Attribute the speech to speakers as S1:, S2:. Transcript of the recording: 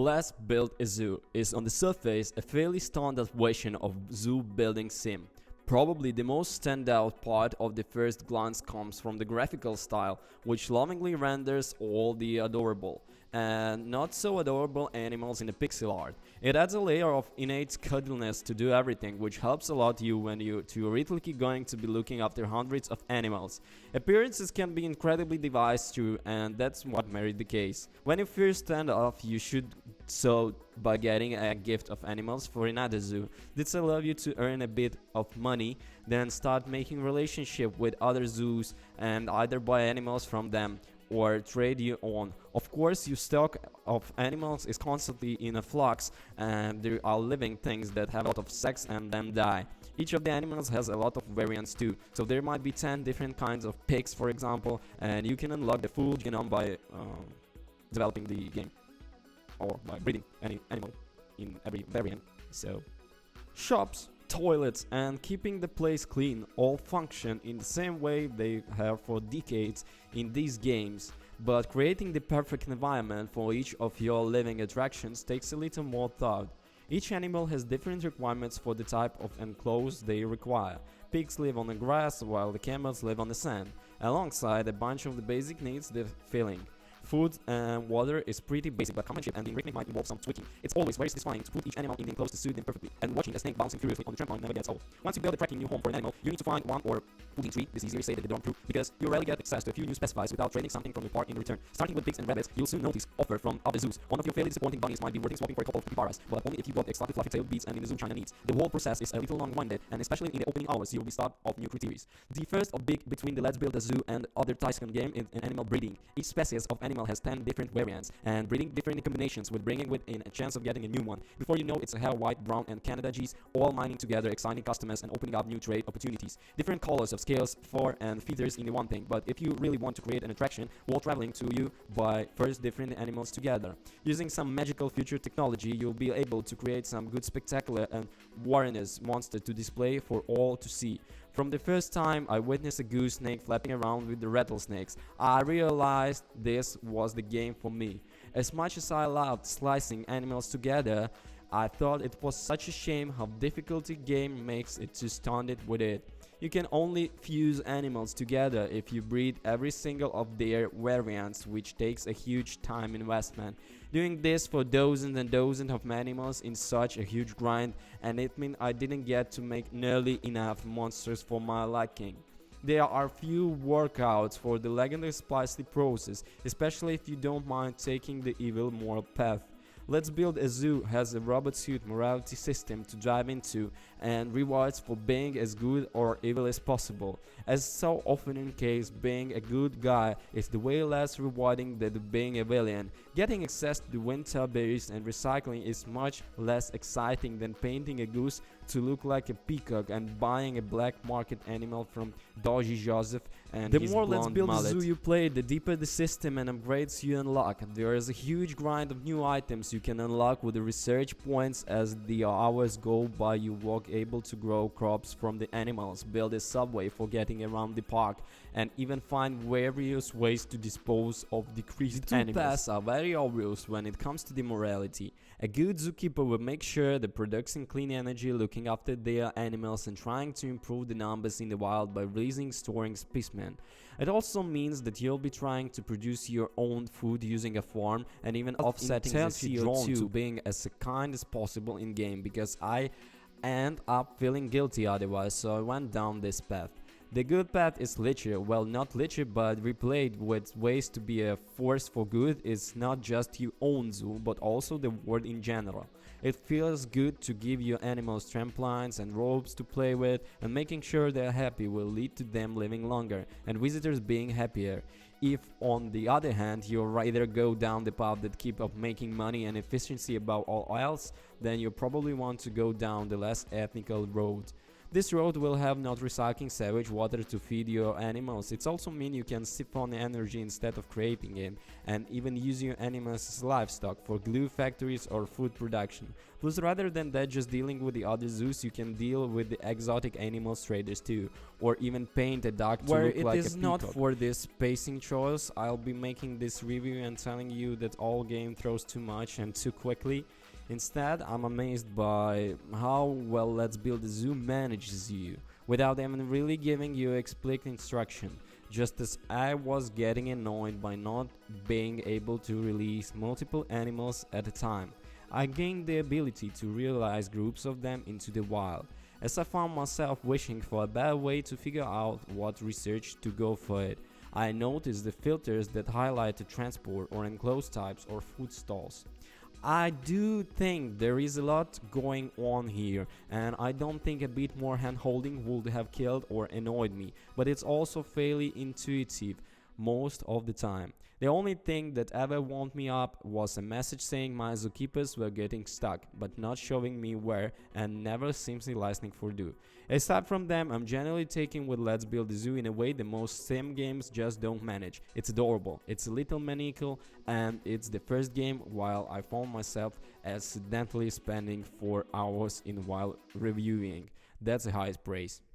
S1: Let's Build a Zoo is on the surface a fairly standard version of zoo building sim. Probably the most standout part of the first glance comes from the graphical style, which lovingly renders all the adorable and not so adorable animals in the pixel art. It adds a layer of innate cuddliness to do everything, which helps a lot you when you theoretically going to be looking after hundreds of animals. Appearances can be incredibly devised too, and that's what made the case. When you first stand off, you should so by getting a gift of animals for another zoo. This allows you to earn a bit of money, then start making relationship with other zoos and either buy animals from them or trade you on. Of course, your stock of animals is constantly in a flux, and there are living things that have a lot of sex and then die. Each of the animals has a lot of variants too, so there might be 10 different kinds of pigs, for example, and you can unlock the full genome by developing the game or by breeding any animal in every variant. So, shops, toilets, and keeping the place clean all function in the same way they have for decades in these games, but creating the perfect environment for each of your living attractions takes a little more thought. Each animal has different requirements for the type of enclosure they require. Pigs live on the grass while the camels live on the sand, alongside a bunch of the basic needs they're filling. Food and water is pretty basic but common shit, and the ingredient might involve some tweaking. It's always very satisfying to put each animal in the enclosed to suit them perfectly, and watching a snake bouncing furiously on the trampoline never gets old. Once you build a tracking new home for an animal, you need to find one or putting three, this is easier said than done, because you rarely get access to a few new specifies without trading something from your park in return. Starting with pigs and rabbits, you'll soon notice offer from other zoos. One of your fairly disappointing bunnies might be worth swapping for a couple of capybaras, but only if you bought exotic fluffy tailed beads and in the zoo China needs. The whole process is a little long-winded, and especially in the opening hours, you'll be started of new criteria. The first of big between the Let's Build a Zoo and other Tyson game is in animal breeding. Each species of animal has 10 different variants, and breeding different combinations with bringing within a chance of getting a new one. Before you know it's a hair, white, brown, and Canada G's all mining together, exciting customers and opening up new trade opportunities. Different colors of scales, fur, and feathers in the one thing, but if you really want to create an attraction, while traveling to you buy first different animals together. Using some magical future technology, you'll be able to create some good spectacular and warrenous monster to display for all to see. From the first time I witnessed a goose snake flapping around with the rattlesnakes, I realized this was the game for me. As much as I loved slicing animals together, I thought it was such a shame how difficult the game makes it to stand it with it. You can only fuse animals together if you breed every single of their variants, which takes a huge time investment. Doing this for dozens and dozens of animals in such a huge grind, and it meant I didn't get to make nearly enough monsters for my liking. There are few workouts for the legendary splicing process, especially if you don't mind taking the evil moral path. Let's Build a Zoo has a robot suit morality system to dive into, and rewards for being as good or evil as possible. As so often in case, being a good guy is the way less rewarding than being a villain. Getting access to the winter berries and recycling is much less exciting than painting a goose to look like a peacock and buying a black market animal from Doji Joseph and
S2: The
S1: his
S2: more
S1: blonde
S2: Let's Build a
S1: mullet.
S2: Zoo
S1: you play, the deeper the system and upgrades you unlock. There is a huge grind of new items you can unlock with the research points. As the hours go by, you walk able to grow crops from the animals, build a subway for getting around the park, and even find various ways to dispose of decreased
S2: The two
S1: animals.
S2: paths
S1: Are very obvious when it comes to the morality. A good zookeeper will make sure the producing clean energy, looking after their animals, and trying to improve the numbers in the wild by raising, storing specimen. It also means that you'll be trying to produce your own food using a farm, and even offsetting the
S2: intensely drawn
S1: CO2
S2: to
S1: being as kind as possible in game, because I end up feeling guilty otherwise, so I went down this path. The good path is litter, well, not litter but replayed with ways to be a force for good. Is not just your own zoo but also the world in general. It feels good to give your animals trampolines and ropes to play with, and making sure they're happy will lead to them living longer and visitors being happier. If on the other hand you'll rather go down the path that keep up making money and efficiency above all else, then you probably want to go down the less ethical road. This road will have not recycling sewage water to feed your animals. It's also mean you can siphon energy instead of creating it, and even use your animals as livestock for glue factories or food production. Plus, rather than that just dealing with the other zoos, you can deal with the exotic animals traders too, or even paint a dog to look like a peacock. Where it is not for this spacing choice, I'll be making this review and telling you that all game throws too much and too quickly. Instead, I'm amazed by how well Let's Build a Zoo manages you, without even really giving you explicit instruction, just as I was getting annoyed by not being able to release multiple animals at a time. I gained the ability to realize groups of them into the wild, as I found myself wishing for a better way to figure out what research to go for it. I noticed the filters that highlight the transport or enclosed types or food stalls. I do think there is a lot going on here, and I don't think a bit more hand-holding would have killed or annoyed me, but it's also fairly intuitive most of the time. The only thing that ever wound me up was a message saying my zookeepers were getting stuck, but not showing me where, and never simply listening for do. Aside from them, I'm generally taking with Let's Build a Zoo in a way that most sim games just don't manage. It's adorable, it's a little maniacal, and it's the first game while I found myself accidentally spending 4 hours in while reviewing. That's the highest praise.